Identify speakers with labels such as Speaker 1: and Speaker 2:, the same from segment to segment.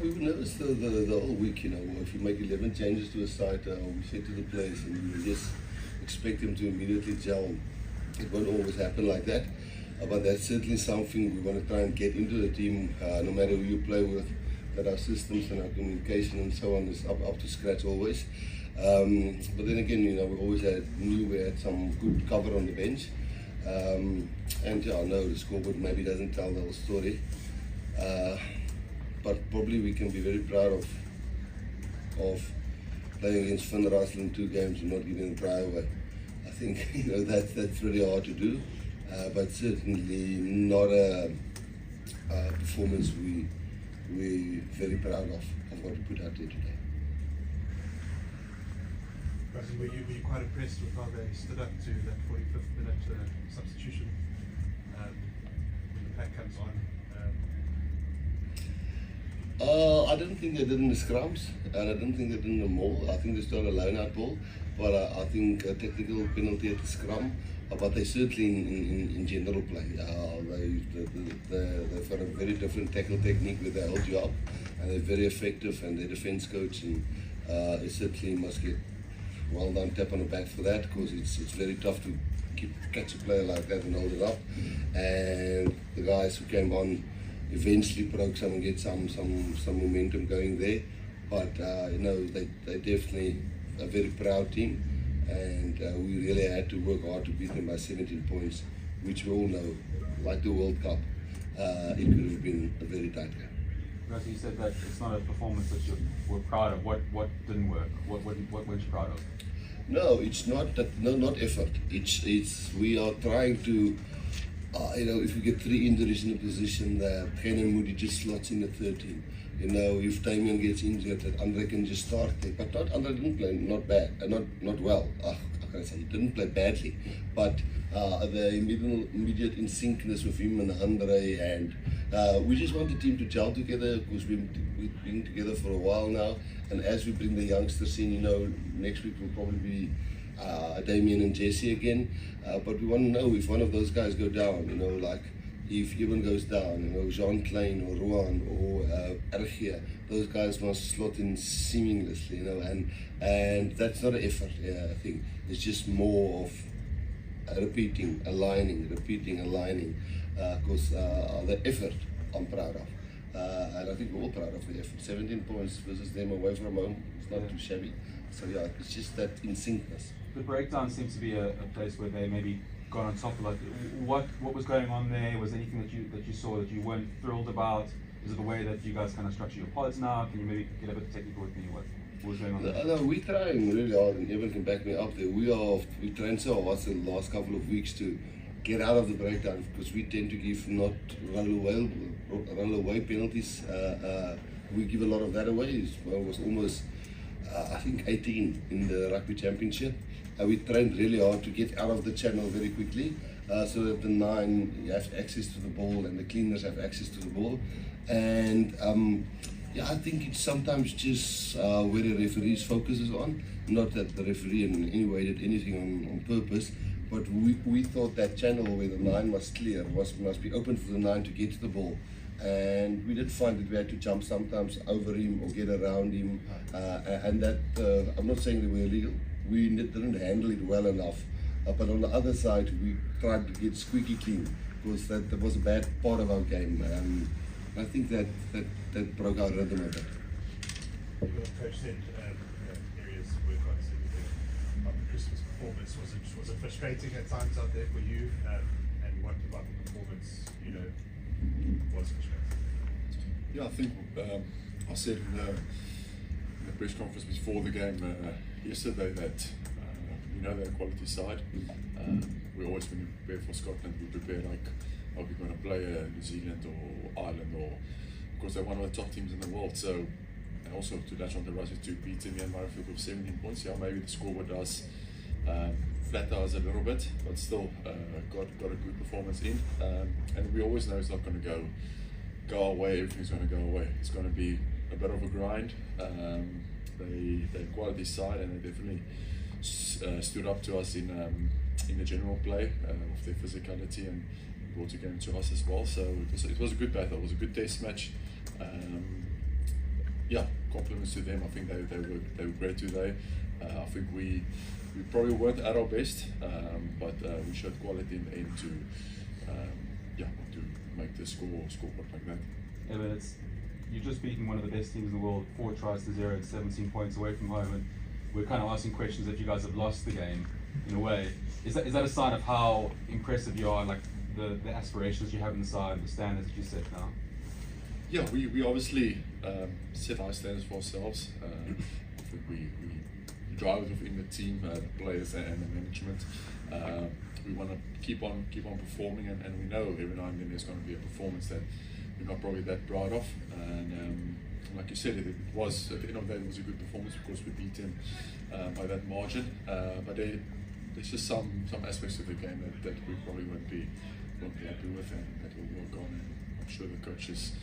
Speaker 1: we were nervous the whole week, you know. If you make 11 changes to a side, we said to the players, and we just expect them to immediately gel. It won't always happen like that, but that's certainly something we want to try and get into the team, no matter who you play with, that our systems and our communication and so on is up to scratch always. But then again, you know, we always knew we had some good cover on the bench. And yeah, no, the scoreboard maybe doesn't tell the whole story. But probably we can be very proud of playing against Van Rassie in 2 games and not getting the try away. I think, you know, that's really hard to do, but certainly not a performance we're very proud of what we put out there today.
Speaker 2: Rassie, were you quite impressed with how they stood up to that 45th minute substitution when the pack comes on?
Speaker 1: I didn't think they did in the scrums, and I didn't think they did in the maul. I think they started a line-out ball, but I think a technical penalty at the scrum. But they certainly in general play. They've got a very different tackle technique where they hold you up, and they're very effective. And their defence coach and they certainly must get well done, tap on the back for that, because it's very tough to catch a player like that and hold it up. And the guys who came on eventually broke some and get some momentum going there. But you know, they definitely a very proud team, and we really had to work hard to beat them by 17 points, which we all know, like the World Cup, it could have been a very tight game.
Speaker 3: Rassie, you said that it's not a performance that we're proud of. What didn't work? What weren't you proud of?
Speaker 1: No, it's not that. No, not effort. It's we are trying to. You know, if we get 3 injuries in a position that Kenan Moody just slots in at 13. You know, if Damian gets injured, that Andre can just start there. But not Andre didn't play not bad, not well. I can't say he didn't play badly, but the immediate in syncness with him and Andre, and we just want the team to gel together, because we've been together for a while now. And as we bring the youngsters in, you know, next week will probably be Damian and Jesse again, but we want to know if one of those guys go down, you know, like if Eben goes down, you know, Jean Klein or Rowan or Ergia, those guys must slot in seamlessly, you know, and that's not an effort thing. It's just more of repeating, aligning, because the effort I'm proud of. And I think we're all proud of the effort. 17 points versus them away from home, it's not too shabby. So yeah, it's just that in syncness.
Speaker 3: The breakdown seems to be a place where they maybe got on top of it. What was going on there? Was there anything that you saw that you weren't thrilled about? Is it the way that you guys kind of structure your pods now? Can you maybe get a bit technical with me? What was going on there?
Speaker 1: No, we're trying really hard, and Eben can back me up there. We trained so hard the last couple of weeks to get out of the breakdown, because we tend to give not run away penalties. We give a lot of that away. It was almost I think 18 in the rugby championship. We trained really hard to get out of the channel very quickly, so that the 9 have access to the ball and the cleaners have access to the ball. And yeah, I think it's sometimes just where the referee's focus is on. Not that the referee in any way did anything on purpose, but we thought that channel where the 9 must clear must be open for the 9 to get to the ball. And we did find that we had to jump sometimes over him or get around him, and that I'm not saying they were illegal. We didn't handle it well enough, but on the other side we tried to get squeaky clean, because that was a bad part of our game. I think that broke our rhythm a bit.
Speaker 2: Your coach said areas to work on. About the Christmas performance, was it frustrating at times out there for you? And what about the performance, you know, was frustrating?
Speaker 4: Yeah, I think I said in the press conference before the game yesterday that we know they're a quality side. We always, when we prepare for Scotland, we prepare like, are we going to play New Zealand or Ireland, or because they're one of the top teams in the world. So, and also to latch on to Rassie, to beat Myanmar with 17 points. Yeah, maybe the scoreboard does flatter us a little bit, but still got a good performance in. And we always know it's not going to go away. Everything's going to go away. It's going to be a bit of a grind. They're quality side, and they definitely stood up to us in the general play with their physicality, and brought the game to us as well. So it was a good battle. It was a good test match. yeah, compliments to them. I think they were great today. I think we probably weren't at our best, but we showed quality in the end to to make the scoreboard like that.
Speaker 3: Yeah, but you've just beaten one of the best teams in the world, 4 tries to 0 and 17 points away from home, and we're kind of asking questions if you guys have lost the game in a way. Is that a sign of how impressive you are, like the aspirations you have in the side, the standards that you set now?
Speaker 4: Yeah, we obviously set high standards for ourselves. I think we drive it within the team, the players and the management. We want to keep on performing, and we know every now and then there's going to be a performance that we're not probably that proud of. And like you said, it was at the end of the day, it was a good performance. Of course, we beat them by that margin, but there's just some aspects of the game that we probably won't be happy with, and that we'll work on. And I'm sure the coaches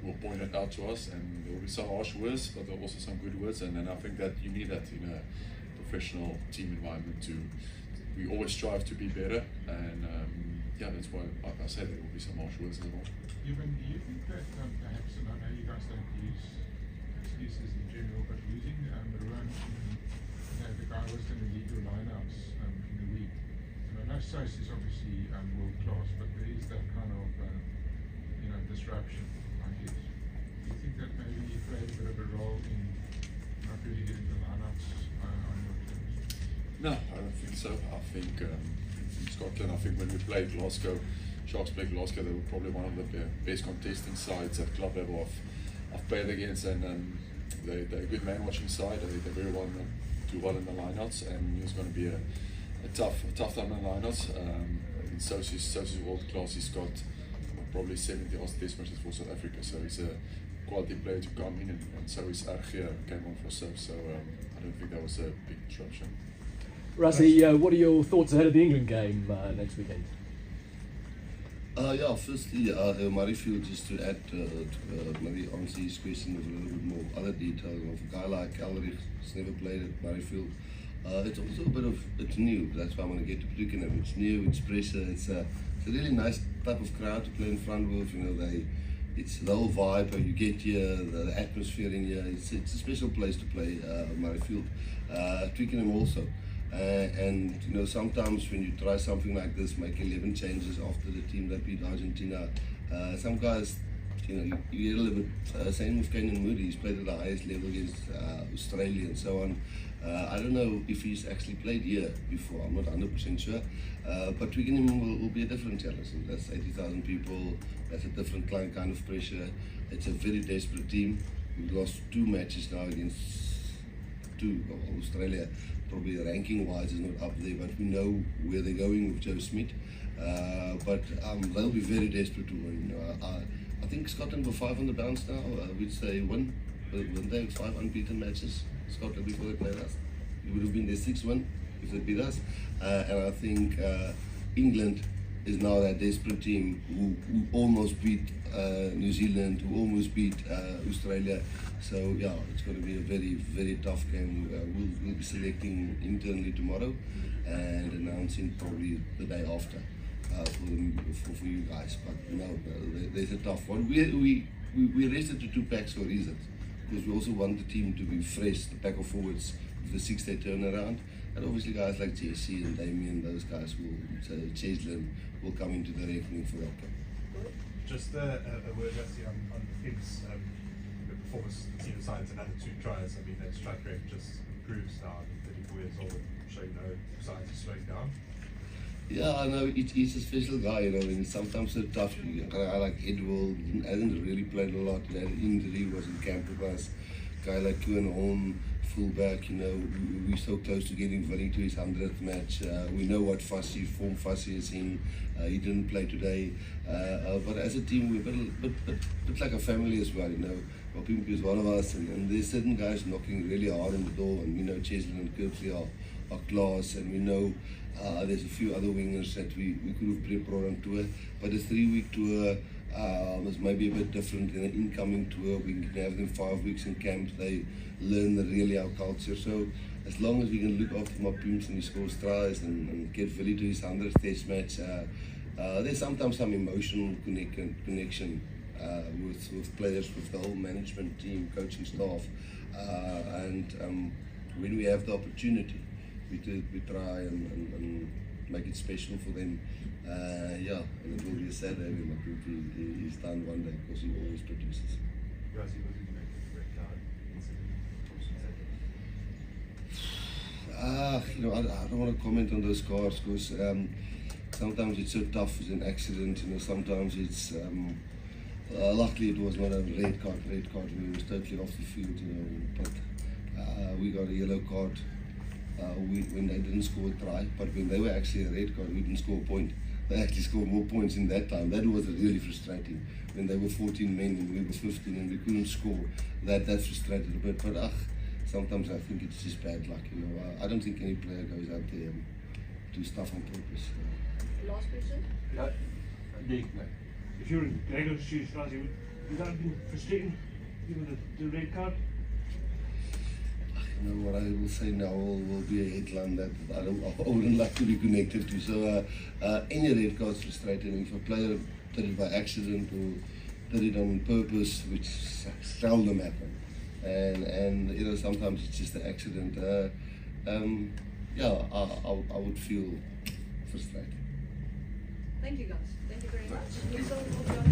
Speaker 4: will point it out to us, and there will be some harsh words, but there are also some good words, and I think that you need that in a professional team environment to. We always strive to be better, and that's why, like I said, there will be some harsh words as well.
Speaker 5: Eben, do you think that perhaps, and I know you guys don't use excuses in general, but losing the run, the guy was going to lead your lineouts in the week. And I know Sos is obviously world class, but there is that kind of disruption, I guess. Do you think that maybe you played a bit of a role in not really getting the lineouts on your terms?
Speaker 4: No, I don't think so. I think in Scotland, I think when we played Glasgow, Sharks played Glasgow, they were probably one of the best contesting sides at club level I've played against, and they're a good man-watching side. They're very well do well in the lineouts, and it's going to be a tough time in the lineouts. Sos is world class. He's got probably 70 odd test matches for South Africa, so he's a quality player to come in, and so is Archie came on for Sos. So I don't think that was a big disruption.
Speaker 6: Rassie, what are your thoughts ahead of the England game next weekend?
Speaker 1: Firstly, Murrayfield, just to add, maybe answer his question with a little bit more other detail. Of a guy like Elrich has never played at Murrayfield. It's also a bit of, it's new, that's why I want to get to Twickenham. It's new, it's pressure, it's a really nice type of crowd to play in front with. It's the whole vibe you get here, the atmosphere in here. It's a special place to play, Murrayfield. Twickenham also. And sometimes when you try something like this, make 11 changes after the team that beat Argentina, some guys, you get a little bit, same with Canan Moody, he's played at the highest level against Australia and so on. I don't know if he's actually played here before, I'm not 100% sure, but Twickenham will be a different challenge. That's 80,000 people, that's a different kind of pressure. It's a very desperate team. We've lost 2 matches now against Australia. Probably ranking-wise is not up there, but we know where they're going with Joe Smith. But they'll be very desperate to win. I think Scotland were 5 on the bounce now, which they won. They 5 unbeaten matches, Scotland, before they played us. It would have been their 6th win if they beat us. And I think England is now that desperate team who almost beat New Zealand, who almost beat Australia. So yeah, it's going to be a very, very tough game. We'll be selecting internally tomorrow and announcing probably the day after for you guys. But no, there's a tough one. We rested the 2 packs for reasons, because we also want the team to be fresh, the pack of forwards with the 6-day turnaround. And obviously guys like Jesse and Damien, those guys Cheslin will come into the reckoning for that game.
Speaker 2: Just a word, Rassie, on Ibs. The performance the team decides another 2 tries. I mean, their strike rate just improves now. 34 years old, showing no signs of slowing down.
Speaker 1: Yeah, I know he's a special guy, and sometimes so tough. I like Edward, hasn't really played a lot. He had an injury, was in camp with us. Guy like Koen Holm, fullback, we're so close to getting Vinny to his 100th match. We know what form Fassie is in. He didn't play today, but as a team we're a bit like a family as well. Pimp is one of us, and there's certain guys knocking really hard on the door, and we know Cheslin and Kirkley are class, and we know there's a few other wingers that we could have brought on tour, but a 3-week tour is maybe a bit different than an incoming tour. We can have them 5 weeks in camp. They learn really our culture. So as long as we can look after my Pimps and he scores tries and get Willie to his 100th test match, there's sometimes some emotional connection with players, with the whole management team, coaching staff, and when we have the opportunity, we try and make it special for them. Yeah, and it will be a sad day when he's done one day, because he always produces.
Speaker 2: Rassie, what did you make of the red card incident?
Speaker 1: You know, I don't want to comment on those cards, because sometimes it's so tough, it's an accident, you know, sometimes it's, luckily it was not a red card, we was totally off the field, you know, but we got a yellow card when they didn't score a try, but when they were actually a red card, we didn't score a point. They actually scored more points in that time. That was really frustrating. When they were 14 men and we were 15 and we couldn't score, that frustrated a bit, but sometimes I think it's just bad luck, you know. I don't think any player goes out there and do stuff on purpose.
Speaker 7: Last question?
Speaker 8: If you're in Gregor's shoes, Rassie, would that have been frustrating, given the red card?
Speaker 1: You know, what I will say now will be a headline that I wouldn't like to be connected to. So any red card is frustrating. If a player did it by accident or did it on purpose, which seldom happen, and you know, sometimes it's just an accident. Yeah, I would feel frustrated.
Speaker 7: Thank you guys. Thank you very much.